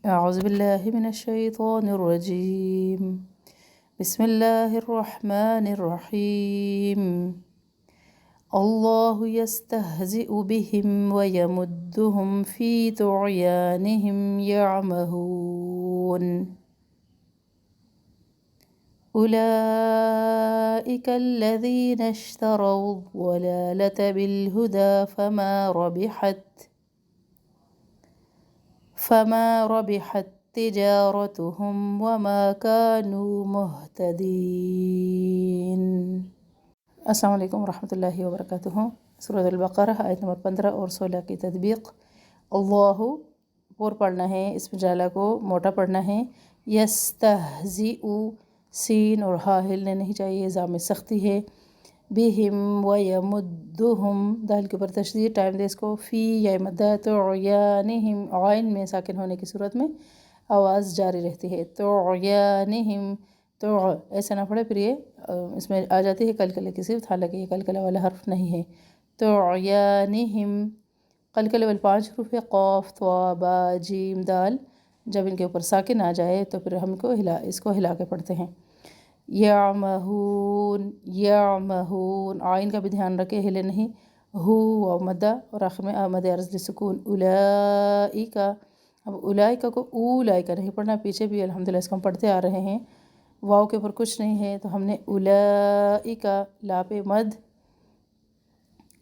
أعوذ بالله من الشيطان الرجيم. بسم الله الرحمن الرحيم. الله يستهزئ بهم ويمدهم في طغيانهم يعمهون. أولئك الذين اشتروا الضلالة بالهدى فما ربحت تجارتهم وما كانوا مهتدين. السلام علیکم ورحمۃ اللہ وبرکاتہ۔ سورۃ البقرہ آیت نمبر 15 اور 16 کی تطبیق۔ اللہ پور پڑھنا ہے، اسم جالہ کو موٹا پڑھنا ہے۔ یستہزئ، سین اور ہا ہلنے نہیں چاہیے، زا میں سختی ہے۔ بہم ویمدہم، دال کے اوپر تشدید، ٹائم دے اس کو۔ فی یا مدہ، طغیانہم، عین میں ساکن ہونے کی صورت میں آواز جاری رہتی ہے۔ طغیانہم، ایسا نہ پڑھے، پھر یہ اس میں آ جاتی ہے قلقلے کی صفت، حالانکہ یہ قلقلہ والا حرف نہیں ہے۔ طغیانہم، قلقلے والے 5 حروف ہے، قاف، طا، با، جیم، دال۔ جب ان کے اوپر ساکن آ جائے تو پھر ہم اس کو ہلا کے پڑھتے ہیں۔ یعمہون، یعمہون، عین کا بھی دھیان رکھے، ہلے نہیں۔ ہو واو مدہ اور آخر میں مد عرض لسکون۔ اولئک، اب اولئک کو اولئک نہیں پڑھنا، پیچھے بھی الحمدللہ اس کو ہم پڑھتے آ رہے ہیں۔ واو کے اوپر کچھ نہیں ہے تو ہم نے اولئک، لا پہ مد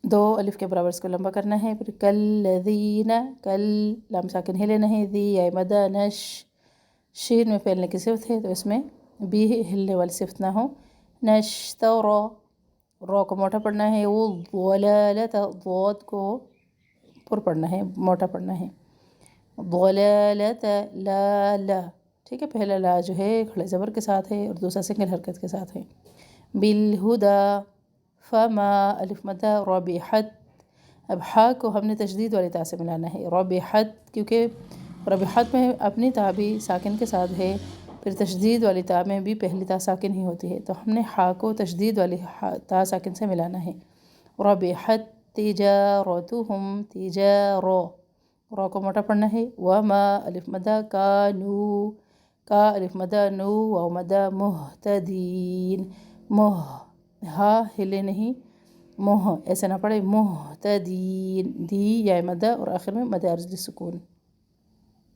2 الف کے برابر اس کو لمبا کرنا ہے۔ پھر کالذین، کل، لام ساکن ہلے نہیں۔ ذی یا مدہ، نش، شین میں پھیلنے کی صفت ہے تو اس میں بھی ہلنے والی صفت نہ ہو۔ نشترا، رو کو موٹا پڑھنا ہے۔ ضلالۃ، ضاد کو پر پڑھنا ہے، موٹا پڑھنا ہے۔ ضلالۃ، لا لا، ٹھیک ہے، پہلا لا جو ہے کھڑے زبر کے ساتھ ہے اور دوسرا سنگل حرکت کے ساتھ ہے۔ بالہدیٰ، فما، الف مدہ، ربحت، اب ہا کو ہم نے تشدید والی تا سے ملانا ہے۔ ربحت، کیونکہ ربحت میں اپنی تا بھی ساکن کے ساتھ ہے، پھر تشدید والی تا میں بھی پہلی تا ساکن ہی ہوتی ہے، تو ہم نے ہا کو تشدید والی تا ساکن سے ملانا ہے۔ ربحت تجارتہم، تجارو، رو کو موٹا پڑھنا ہے۔ وما، الف مدہ، کانو، کا، الف مدہ، نو، واو مدہ، مہتدین، ہا ہلے نہیں، ایسا نہ پڑھے، مہتدین، دی یا مدہ اور آخر میں مد عرض للسکون۔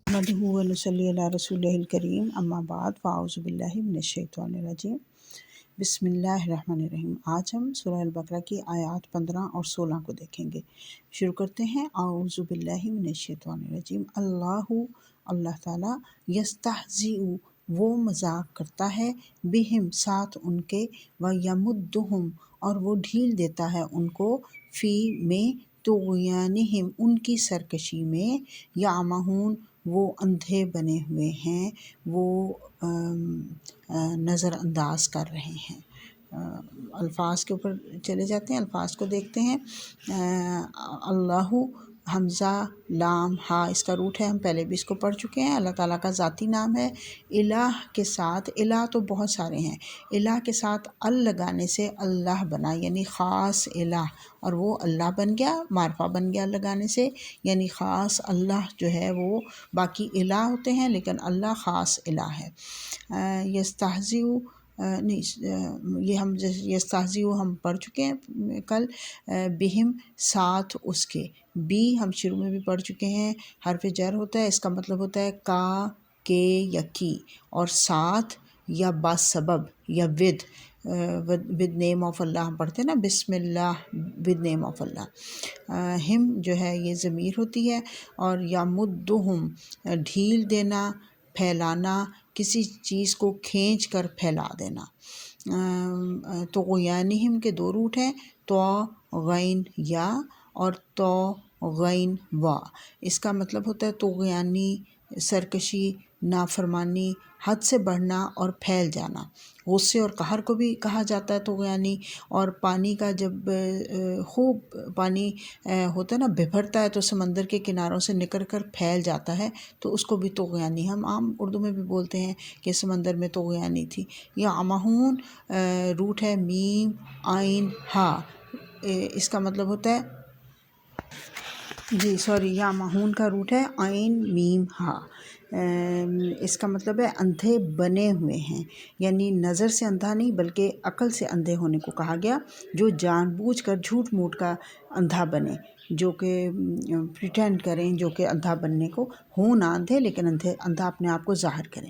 نحمدہ و نصلی علی رسولہ الکریم، اما بعد، فاعوذ باللہ من الشیطان الرجیم، بسم اللہ الرحمن الرحیم۔ آج ہم سورہ البقرہ کی آیات 15 اور 16 کو دیکھیں گے۔ شروع کرتے ہیں، اعوذ باللہ من الشیطان الرجیم۔ اللہ تعالیٰ، یستہزئ، وہ مذاق کرتا ہے، بہم، ساتھ ان کے، ویمدہم، اور وہ ڈھیل دیتا ہے ان کو، فی، میں، طغیانہم، ان کی سرکشی میں، یعمہون، وہ اندھے بنے ہوئے ہیں، وہ نظر انداز کر رہے ہیں۔ الفاظ کے اوپر چلے جاتے ہیں، الفاظ کو دیکھتے ہیں۔ اللہ، حمزہ، لام، ہا، اس کا روٹ ہے، ہم پہلے بھی اس کو پڑھ چکے ہیں۔ اللہ تعالیٰ کا ذاتی نام ہے۔ الہ کے ساتھ، الہ تو بہت سارے ہیں، الہ کے ساتھ ال لگانے سے اللہ بنا، یعنی خاص الہ، اور وہ اللہ بن گیا، معرفہ بن گیا لگانے سے، یعنی خاص اللہ جو ہے وہ، باقی الہ ہوتے ہیں لیکن اللہ خاص الہ ہے۔ یستہزئ، نہیں، یہ ہم یستہزئ ہم پڑھ چکے ہیں کل۔ بہم، ساتھ اس کے، بی ہم شروع میں بھی پڑھ چکے ہیں، حرف جر ہوتا ہے، اس کا مطلب ہوتا ہے کا، کے یا کی، اور ساتھ یا بسبب یا ود نیم آف اللہ ہم پڑھتے ہیں نا، بسم اللہ ود نیم آف اللہ۔ ہم جو ہے یہ ضمیر ہوتی ہے، اور یمدہم، ڈھیل دینا، پھیلانا، کسی چیز کو کھینچ کر پھیلا دینا۔ طغیانہم کے 2 روٹ ہیں، تو، غین، یا، اور تو، غین، وا۔ اس کا مطلب ہوتا ہے طغیانی، سرکشی، نافرمانی، حد سے بڑھنا اور پھیل جانا۔ غصے اور قہر کو بھی کہا جاتا ہے طغیانی۔ اور پانی کا جب خوب پانی ہوتا ہے نا، بھرتا ہے تو سمندر کے کناروں سے نکل کر پھیل جاتا ہے، تو اس کو بھی طغیانی، ہم عام اردو میں بھی بولتے ہیں کہ سمندر میں طغیانی تھی۔ یعمہون، روٹ ہے میم، عین، ہا، اس کا مطلب ہوتا ہے جی سوری، یا مہون کا روٹ ہے عین میم ہا۔ اس کا مطلب ہے اندھے بنے ہوئے ہیں، یعنی نظر سے اندھا نہیں بلکہ عقل سے اندھے ہونے کو کہا گیا، جو جان بوجھ کر جھوٹ موٹ کا اندھا بنے، جو کہ پریٹینڈ کریں، جو کہ اندھا بننے کو ہوں نہ اندھے لیکن اندھا اپنے آپ کو ظاہر کریں۔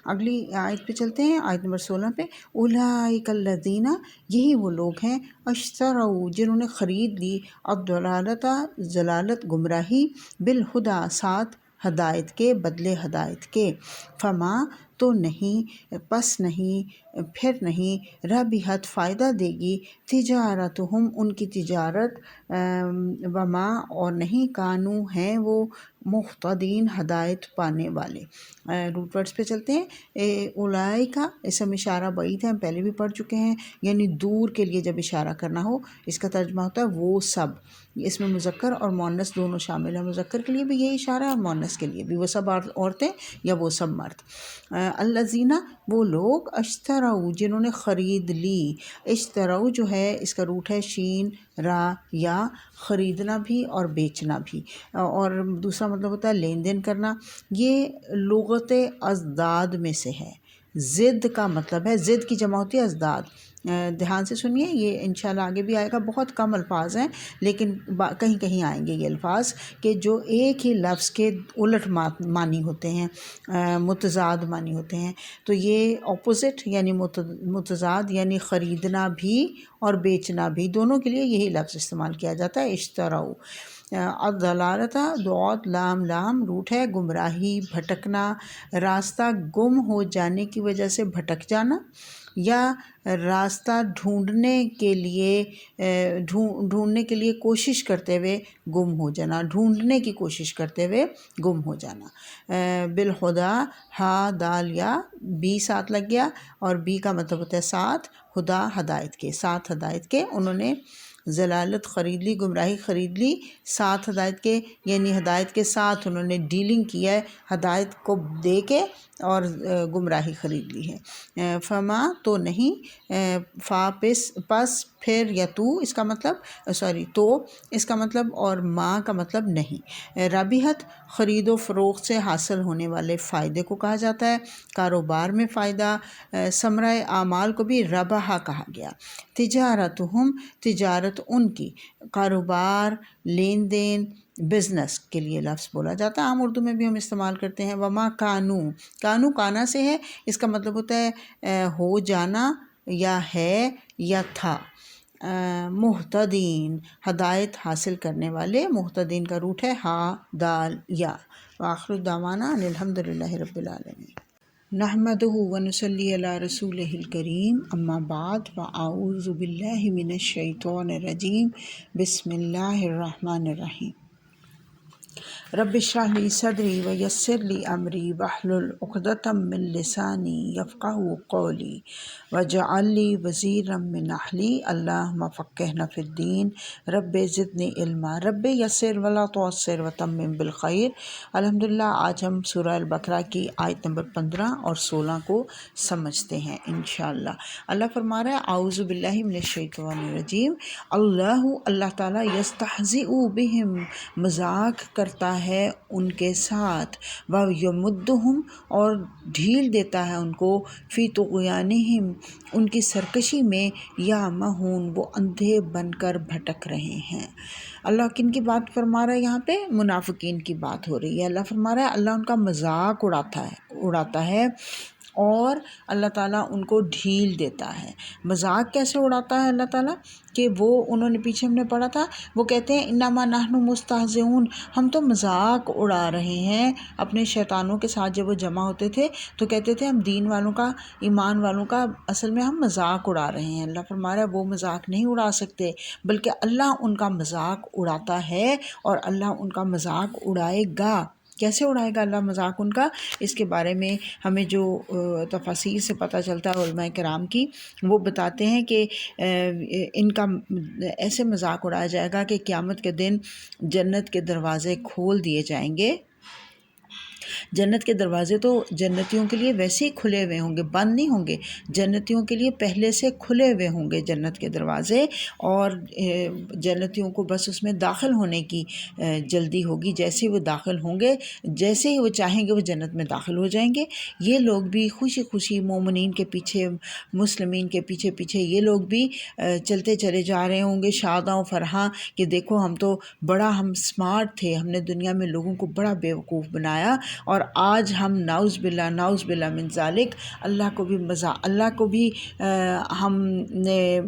اگلی آیت پہ چلتے ہیں، آیت نمبر 16 پہ، اولئک الذین، یہی وہ لوگ ہیں، اشتروا، جنہوں نے خرید لی، الضلالۃ، ضلالت گمراہی، بالہدیٰ، ساتھ ہدایت کے، بدلے ہدایت کے، فما، تو نہیں، پس نہیں، پھر نہیں، ربحت، فائدہ دے گی، تجارتہم، ان کی تجارت، وما، اور نہیں، کانو، ہیں وہ، مہتدین، ہدایت پانے والے۔ روٹ ورڈس پہ چلتے ہیں، اولئکا، اسم اشارہ بعید ہے، ہم پہلے بھی پڑھ چکے ہیں، یعنی دور کے لیے جب اشارہ کرنا ہو اس کا ترجمہ ہوتا ہے وہ سب، اس میں مذکر اور مؤنث دونوں شامل ہیں، مذکر کے لیے بھی یہی اشارہ ہے اور مؤنث کے لیے بھی، وہ سب عورتیں یا وہ سب مرد۔ الذین، وہ لوگ، اشتروا، جنہوں نے خرید لی، اشتروا جو ہے اس کا روٹ ہے شین را یا، خریدنا بھی اور بیچنا بھی، اور دوسرا مطلب ہوتا ہے لین دین کرنا۔ یہ لغت ازداد میں سے ہے۔ ضد کا مطلب ہے، ضد کی جمع ہوتی ہے ازداد۔ دھیان سے سنیے، یہ انشاءاللہ آگے بھی آئے گا، بہت کم الفاظ ہیں لیکن کہیں کہیں آئیں گے یہ الفاظ کہ جو ایک ہی لفظ کے الٹ معنی ہوتے ہیں، متضاد معنی ہوتے ہیں، تو یہ اپوزٹ یعنی متضاد، یعنی خریدنا بھی اور بیچنا بھی، دونوں کے لیے یہی لفظ استعمال کیا جاتا ہے، اشتراؤ۔ الضلالۃ، دعوت، لام روٹ ہے گمراہی، بھٹکنا، راستہ گم ہو جانے کی وجہ سے بھٹک جانا، یا راستہ ڈھونڈنے کے لیے کوشش کرتے ہوئے گم ہو جانا، ڈھونڈنے کی کوشش کرتے ہوئے گم ہو جانا۔ بالہدیٰ، ہا دال یا، بی ساتھ لگ گیا، اور بی کا مطلب ہوتا ہے ساتھ، ہدا، ہدایت کے، ساتھ ہدایت کے، انہوں نے ضلالت خرید لی، گمراہی خرید لی، ساتھ ہدایت کے، یعنی ہدایت کے ساتھ انہوں نے ڈیلنگ کیا ہے، ہدایت کو دے کے اور گمراہی خرید لی ہے۔ فما، تو نہیں، فا، پس، پھر، یا تو، اس کا مطلب تو اس کا مطلب، اور ما کا مطلب نہیں۔ ربحت، خرید و فروخت سے حاصل ہونے والے فائدے کو کہا جاتا ہے، کاروبار میں فائدہ، ثمرہ اعمال کو بھی ربح کہا گیا۔ تجارتہم، تجارت ان کی، کاروبار، لین دین، بزنس کے لیے لفظ بولا جاتا ہے، عام اردو میں بھی ہم استعمال کرتے ہیں۔ وما کانو، کانو کانا سے ہے، اس کا مطلب ہوتا ہے ہو جانا یا ہے یا تھا۔ مہتدین، ہدایت حاصل کرنے والے، مہتدین کا روٹ ہے ہا دال یا۔ وآخر دعوانا ان الحمد للہ رب العالمین۔ نحمدہ ونصلی علی رسولہ الکریم، اما بعد، فاعوذ باللہ من الشیطان الرجیم، بسم اللہ الرحمن الرحیم۔ رب اشرح لی صدری ویسر لی امری واحلل عقدۃ من لسانی یفقہوا قولی واجعل لی وزیرا من اہلی اللہم فقہنا فی الدین رب زدنی علما رب یسر ولا تعسر وتمم بالخیر۔ الحمدللہ آج ہم سورہ البقرہ کی آیت نمبر 15 اور 16 کو سمجھتے ہیں انشاءاللہ۔ اللہ فرما رہا ہے اعوذ باللہ من الشیطان الرجیم، اللہ تعالیٰ یستہزئ بہم، مذاق کرتا ہے ان کے ساتھ، وَیَمُدُّہُم، اور ڈھیل دیتا ہے ان کو، فی طغیانہم، ان کی سرکشی میں، یعمہون، وہ اندھے بن کر بھٹک رہے ہیں۔ اللہ کن کی بات فرما رہا ہے یہاں پہ؟ منافقین کی بات ہو رہی ہے۔ اللہ فرما رہا ہے اللہ ان کا مذاق اڑاتا ہے اور اللہ تعالیٰ ان کو ڈھیل دیتا ہے۔ مذاق کیسے اڑاتا ہے اللہ تعالیٰ؟ کہ وہ انہوں نے پیچھے ہم نے پڑھا تھا، وہ کہتے ہیں انما نحن مستہزئون، ہم تو مذاق اڑا رہے ہیں اپنے شیطانوں کے ساتھ۔ جب وہ جمع ہوتے تھے تو کہتے تھے ہم دین والوں کا، ایمان والوں کا اصل میں ہم مذاق اڑا رہے ہیں۔ اللہ فرما رہا ہے وہ مذاق نہیں اڑا سکتے، بلکہ اللہ ان کا مذاق اڑاتا ہے اور اللہ ان کا مذاق اڑائے گا۔ کیسے اڑائے گا اللہ مذاق ان کا؟ اس کے بارے میں ہمیں جو تفاسیر سے پتہ چلتا ہے علماء کرام کی، وہ بتاتے ہیں کہ ان کا ایسے مذاق اڑایا جائے گا کہ قیامت کے دن جنت کے دروازے کھول دیے جائیں گے جنت کے دروازے تو جنتیوں کے لیے ویسے ہی کھلے ہوئے ہوں گے، بند نہیں ہوں گے، جنتیوں کے لیے پہلے سے کھلے ہوئے ہوں گے جنت کے دروازے، اور جنتیوں کو بس اس میں داخل ہونے کی جلدی ہوگی۔ جیسے وہ داخل ہوں گے، جیسے ہی وہ چاہیں گے وہ جنت میں داخل ہو جائیں گے۔ یہ لوگ بھی خوشی خوشی مومنین کے پیچھے، مسلمین کے پیچھے پیچھے یہ لوگ بھی چلتے چلے جا رہے ہوں گے شاداں و فرحاں کہ دیکھو ہم تو بڑا ہم سمارٹ تھے، ہم نے دنیا میں لوگوں کو بڑا بیوقوف بنایا، اور آج ہم نعوذ باللہ من ذالک، اللہ کو بھی ہم نے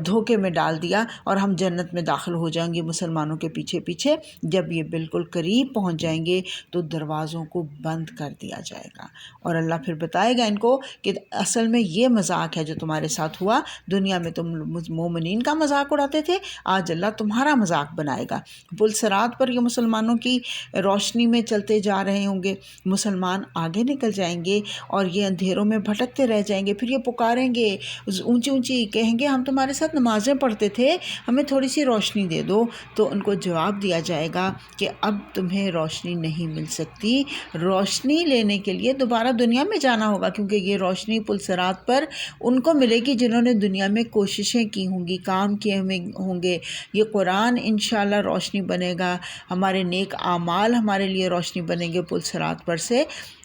دھوکے میں ڈال دیا، اور ہم جنت میں داخل ہو جائیں گے مسلمانوں کے پیچھے پیچھے۔ جب یہ بالکل قریب پہنچ جائیں گے تو دروازوں کو بند کر دیا جائے گا، اور اللہ پھر بتائے گا ان کو کہ اصل میں یہ مذاق ہے جو تمہارے ساتھ ہوا، دنیا میں تم مومنین کا مذاق اڑاتے تھے، آج اللہ تمہارا مذاق بنائے گا۔ پل صراط پر یہ مسلمانوں کی روشنی میں چلتے جا رہے ہوں گے، مسلمان آگے نکل جائیں گے اور یہ اندھیروں میں بھٹکتے رہ جائیں گے، پھر یہ پکاریں گے اونچی اونچی، کہیں گے ہم تمہارے ساتھ نمازیں پڑھتے تھے، ہمیں تھوڑی سی روشنی دے دو۔ تو ان کو جواب دیا جائے گا کہ اب تمہیں روشنی نہیں مل سکتی، روشنی لینے کے لیے دوبارہ دنیا میں جانا ہوگا، کیونکہ یہ روشنی پل صراط پر ان کو ملے گی جنہوں نے دنیا میں کوششیں کی ہوں گی، کام کیے ہوں گے۔ یہ قرآن انشاءاللہ روشنی بنے گا، ہمارے نیک اعمال ہمارے لیے روشنی بنیں گے پل صراط پر سے۔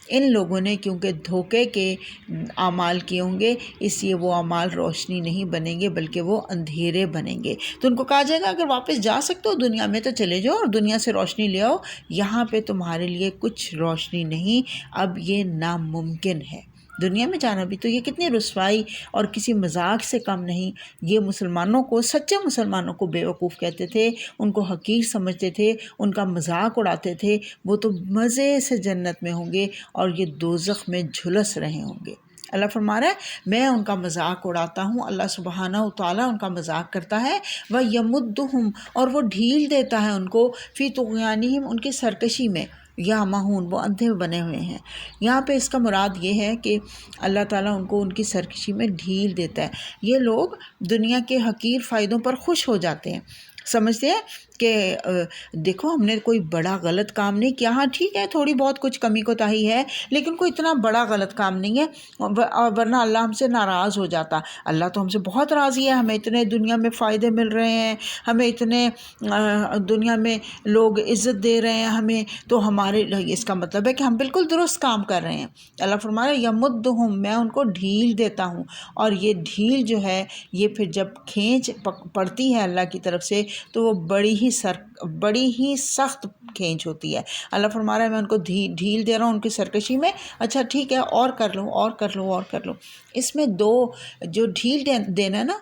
ان لوگوں نے کیونکہ دھوکے کے اعمال کیے ہوں گے، اس لیے وہ اعمال روشنی نہیں بنیں گے بلکہ وہ اندھیرے بنیں گے۔ تو ان کو کہا جائے گا اگر واپس جا سکتے ہو دنیا میں تو چلے جاؤ اور دنیا سے روشنی لے آؤ، یہاں پہ تمہارے لیے کچھ روشنی نہیں، اب یہ ناممکن ہے۔ دنیا میں جانا بھی تو یہ کتنی رسوائی اور کسی مذاق سے کم نہیں۔ یہ مسلمانوں کو، سچے مسلمانوں کو بیوقوف کہتے تھے، ان کو حقیر سمجھتے تھے، ان کا مذاق اڑاتے تھے، وہ تو مزے سے جنت میں ہوں گے اور یہ دوزخ میں جھلس رہے ہوں گے۔ اللہ فرما رہا ہے میں ان کا مذاق اڑاتا ہوں، اللہ سبحانہ و تعالیٰ ان کا مذاق کرتا ہے، وَيَمُدُّهُمْ، اور وہ ڈھیل دیتا ہے ان کو، فِي طُغْيَانِهِمْ، ان کی سرکشی میں، یعمہون، وہ اندھے بنے ہوئے ہیں۔ یہاں پہ اس کا مراد یہ ہے کہ اللہ تعالیٰ ان کو ان کی سرکشی میں ڈھیل دیتا ہے۔ یہ لوگ دنیا کے حقیر فائدوں پر خوش ہو جاتے ہیں، سمجھتے ہیں کہ دیکھو ہم نے کوئی بڑا غلط کام نہیں کیا، ہاں ٹھیک ہے تھوڑی بہت کچھ کمی کوتاہی ہے لیکن کوئی اتنا بڑا غلط کام نہیں ہے، اور ورنہ اللہ ہم سے ناراض ہو جاتا۔ اللہ تو ہم سے بہت راضی ہے، ہمیں اتنے دنیا میں فائدے مل رہے ہیں، ہمیں اتنے دنیا میں لوگ عزت دے رہے ہیں ہمیں، تو ہمارے اس کا مطلب ہے کہ ہم بالکل درست کام کر رہے ہیں۔ اللہ فرما رہا ہے یمدہم، میں ان کو ڈھیل دیتا ہوں، اور یہ ڈھیل جو ہے یہ پھر جب کھینچ پڑتی ہے اللہ کی طرف سے تو وہ بڑی ہی سخت کھینچ ہوتی ہے۔ اللہ فرما رہا ہے میں ان کو ڈھیل دے رہا ہوں ان کی سرکشی میں، اچھا ٹھیک ہے اور کر لو اور کر لو اور کر لو۔ اس میں جو ڈھیل دینا ہے نا،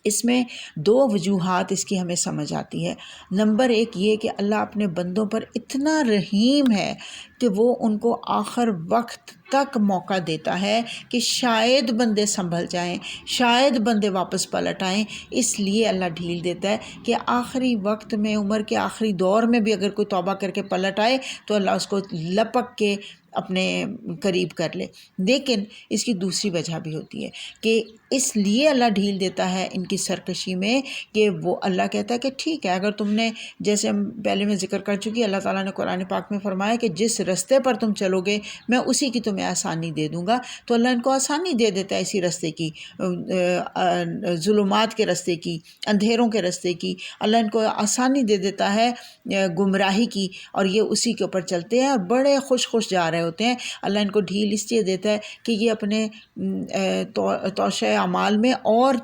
اس میں دو وجوہات اس کی ہمیں سمجھ آتی ہے۔ نمبر ایک یہ کہ اللہ اپنے بندوں پر اتنا رحیم ہے کہ وہ ان کو آخر وقت تک موقع دیتا ہے کہ شاید بندے سنبھل جائیں، شاید بندے واپس پلٹ آئیں، اس لیے اللہ ڈھیل دیتا ہے کہ آخری وقت میں، عمر کے آخری دور میں بھی اگر کوئی توبہ کر کے پلٹ آئے تو اللہ اس کو لپک کے اپنے قریب کر لے۔ لیکن اس کی دوسری وجہ بھی ہوتی ہے کہ اس لیے اللہ ڈھیل دیتا ہے ان کی سرکشی میں کہ وہ اللہ کہتا ہے کہ ٹھیک ہے اگر تم نے، جیسے پہلے میں ذکر کر چکی، اللہ تعالیٰ نے قرآن پاک میں فرمایا کہ جس رستے پر تم چلو گے میں اسی کی تمہیں آسانی دے دوں گا، تو اللہ ان کو آسانی دے دیتا ہے اسی رستے کی، ظلمات کے رستے کی، اندھیروں کے رستے کی، اللہ ان کو آسانی دے دیتا ہے گمراہی کی، اور یہ اسی کے اوپر چلتے ہیں اور بڑے خوش جا رہے ہوتے ہیں۔ اللہ ان کو ڈھیل اس لیے دیتا ہے کہ یہ اپنے توشہ اعمال میں اور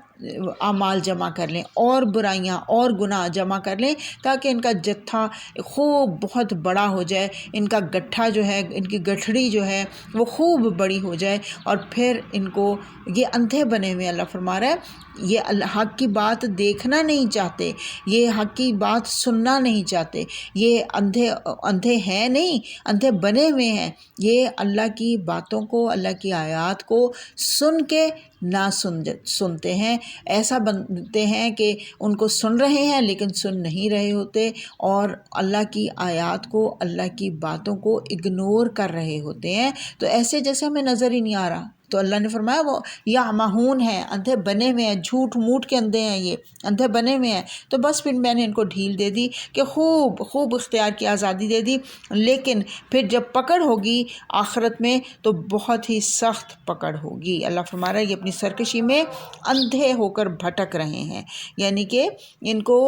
اعمال جمع کر لیں، اور برائیاں اور گناہ جمع کر لیں، تاکہ ان کا جتھا خوب بہت بڑا ہو جائے، ان کا گٹھا جو ہے، ان کی گٹھڑی جو ہے وہ خوب بڑی ہو جائے، اور پھر ان کو یہ اندھے بنے ہوئے اللہ فرما رہا ہے یہ حق کی بات دیکھنا نہیں چاہتے، یہ حق کی بات سننا نہیں چاہتے، یہ اندھے ہیں نہیں، اندھے بنے ہوئے ہیں، یہ اللہ کی باتوں کو، اللہ کی آیات کو سن کے نہ سنتے ہیں، ایسا بنتے ہیں کہ ان کو سن رہے ہیں لیکن سن نہیں رہے ہوتے، اور اللہ کی آیات کو، اللہ کی باتوں کو اگنور کر رہے ہوتے ہیں، تو ایسے جیسے ہمیں نظر ہی نہیں آ رہا۔ تو اللہ نے فرمایا وہ یعمہون ہیں، اندھے بنے ہوئے ہیں، جھوٹ موٹ کے اندھے ہیں، یہ اندھے بنے ہوئے ہیں. تو بس پھر میں نے ان کو ڈھیل دے دی کہ خوب اختیار کی، آزادی دے دی، لیکن پھر جب پکڑ ہوگی آخرت میں تو بہت ہی سخت پکڑ ہوگی. اللہ فرما رہا ہے یہ اپنی سرکشی میں اندھے ہو کر بھٹک رہے ہیں، یعنی کہ ان کو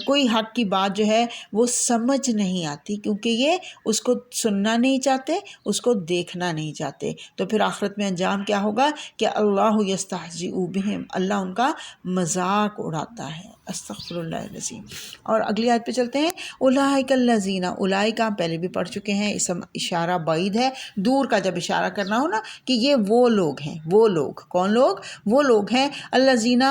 کوئی حق کی بات جو ہے وہ سمجھ نہیں آتی، کیونکہ یہ اس کو سننا نہیں چاہتے، اس کو دیکھنا نہیں چاہتے. تو پھر آخرت میں انجام کیا ہوگا کہ اللہ یستہزئ بہم، اللہ ان کا مذاق اڑاتا ہے. استغفر اللہ العظیم. اور اگلی آیت پہ چلتے ہیں. اولئک الذین، اولئک پہلے بھی پڑھ چکے ہیں، اسم اشارہ بعید ہے، دور کا جب اشارہ کرنا ہو نا کہ یہ وہ لوگ ہیں. وہ لوگ کون لوگ؟ وہ لوگ ہیں الذین،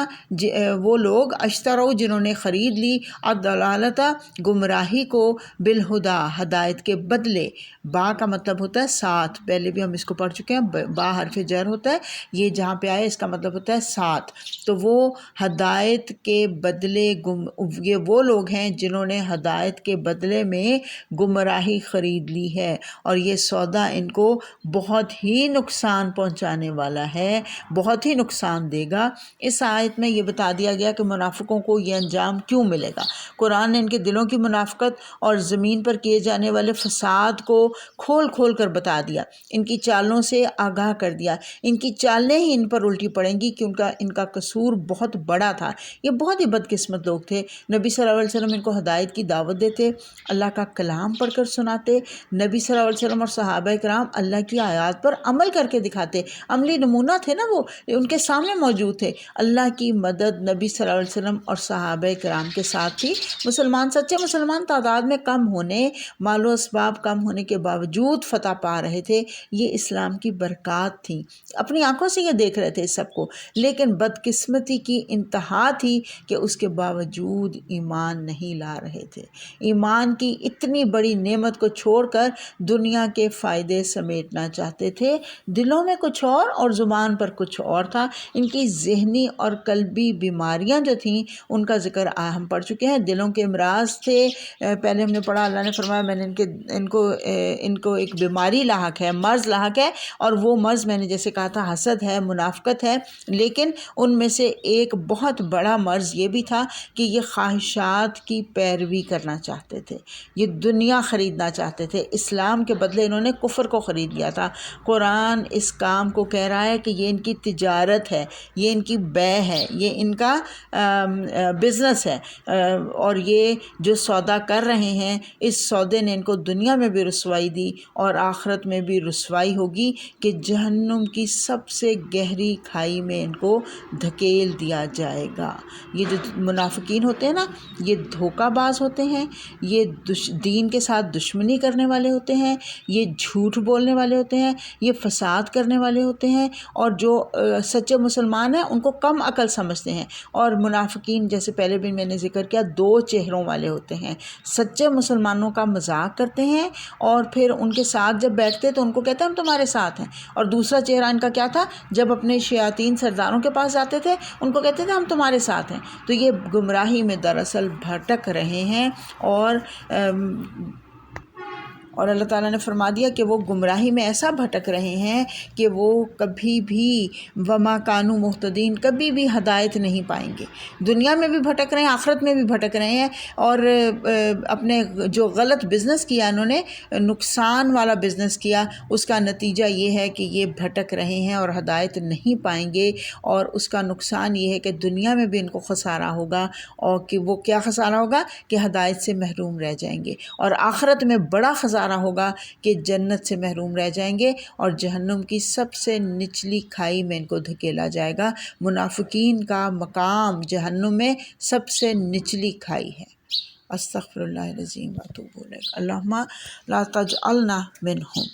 وہ لوگ اشتروا جنہوں نے خرید لی الضلالۃ، گمراہی کو، بالہدیٰ، ہدایت کے بدلے. با کا مطلب ہوتا ہے ساتھ، پہلے بھی ہم اس کو پڑھ چکے ہیں، با حرف جر ہوتا ہے، یہ جہاں پہ آئے اس کا مطلب ہوتا ہے ساتھ. تو وہ ہدایت کے بدلے یہ وہ لوگ ہیں جنہوں نے ہدایت کے بدلے میں گمراہی خرید لی ہے، اور یہ سودا ان کو بہت ہی نقصان پہنچانے والا ہے، بہت ہی نقصان دے گا. اس آیت میں یہ بتا دیا گیا کہ منافقوں کو یہ انجام کیوں ملے گا. قرآن نے ان کے دلوں کی منافقت اور زمین پر کیے جانے والے فساد کو کھول کر بتا دیا، ان کی چالوں سے آگاہ کر دیا. ان کی چالیں ہی ان پر الٹی پڑیں گی کہ ان کا قصور بہت بڑا تھا. یہ بہت ہی بدقسمت لوگ تھے. نبی صلی اللہ علیہ وسلم ان کو ہدایت کی دعوت دیتے، اللہ کا کلام پڑھ کر سناتے، نبی صلی اللہ علیہ وسلم اور صحابہ کرام اللہ کی آیات پر عمل کر کے دکھاتے. عملی نمونہ تھے نا، وہ ان کے سامنے موجود تھے. اللہ کی مدد نبی صلی اللہ علیہ وسلم اور صحابہ کرام کے ساتھ تھی. سچے مسلمان تعداد میں کم ہونے، مال و اسباب کم ہونے کے باوجود فتح پا رہے تھے. یہ اسلام کی برکات تھی، اپنی آنکھوں سے یہ دیکھ رہے تھے اس سب کو. لیکن بدقسمتی کی انتہا تھی کہ اس کے باوجود ایمان نہیں لا رہے تھے. ایمان کی اتنی بڑی نعمت کو چھوڑ کر دنیا کے فائدے سمیٹنا چاہتے تھے. دلوں میں کچھ اور زبان پر کچھ اور تھا. ان کی ذہنی اور قلبی بیماریاں جو تھیں ان کا ذکر ہم پڑھ چکے ہیں. دلوں کے امراض تھے، پہلے ہم نے پڑھا، اللہ نے فرمایا میں نے ان کو ایک بیماری لاحق ہے، مرض لاحق ہے، اور وہ مرض میں نے جیسے کہا تھا حسد ہے، منافقت ہے. لیکن ان میں سے ایک بہت بڑا مرض یہ بھی تھا کہ یہ خواہشات کی پیروی کرنا چاہتے تھے، یہ دنیا خریدنا چاہتے تھے. اسلام کے بدلے انہوں نے کفر کو خرید لیا تھا. قرآن اس کام کو کہہ رہا ہے کہ یہ ان کی تجارت ہے، یہ ان کی بیع ہے، یہ ان کا بزنس ہے، اور یہ جو سودا کر رہے ہیں اس سودے نے ان کو دنیا میں بھی رسوائی دی اور آخرت میں بھی رسوائی ہوگی کہ جہنم کی سب سے گہری کھائی میں ان کو دھکیل دیا جائے گا. یہ جو منافقین ہوتے ہیں نا، یہ دھوکہ باز ہوتے ہیں، یہ دین کے ساتھ دشمنی کرنے والے ہوتے ہیں، یہ جھوٹ بولنے والے ہوتے ہیں، یہ فساد کرنے والے ہوتے ہیں، اور جو سچے مسلمان ہیں ان کو کم عقل سمجھتے ہیں. اور منافقین جیسے پہلے بھی میں نے ذکر کیا، دو چہروں والے ہوتے ہیں. سچے مسلمانوں کا مذاق کرتے ہیں اور پھر ان کے ساتھ جب بیٹھتے تو ان کو کہتے ہیں ہم تمہارے ساتھ ہیں. اور دوسرا چہرہ ان کا کیا تھا؟ جب اپنے شیاطین سرداروں کے پاس جاتے تھے ان کو کہتے تھے ہم تمہارے ساتھ ہیں. تو یہ گمراہی میں دراصل بھٹک رہے ہیں، اور اللہ تعالیٰ نے فرما دیا کہ وہ گمراہی میں ایسا بھٹک رہے ہیں کہ وہ کبھی بھی وما کانوا مہتدین، کبھی بھی ہدایت نہیں پائیں گے. دنیا میں بھی بھٹک رہے ہیں، آخرت میں بھی بھٹک رہے ہیں، اور اپنے جو غلط بزنس کیا انہوں نے، نقصان والا بزنس کیا، اس کا نتیجہ یہ ہے کہ یہ بھٹک رہے ہیں اور ہدایت نہیں پائیں گے. اور اس کا نقصان یہ ہے کہ دنیا میں بھی ان کو خسارہ ہوگا، اور کہ وہ کیا خسارہ ہوگا کہ ہدایت سے محروم رہ جائیں گے. اور آخرت میں بڑا خسارہ ہوگا کہ جنت سے محروم رہ جائیں گے اور جہنم کی سب سے نچلی کھائی میں ان کو دھکیلا جائے گا. منافقین کا مقام جہنم میں سب سے نچلی کھائی ہے. استغفر اللہ العظیم واتوب الیہ. اللہم لا تجعلنا منہم.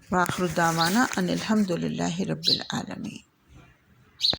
وآخر دعوانا ان الحمد للہ رب العالمین.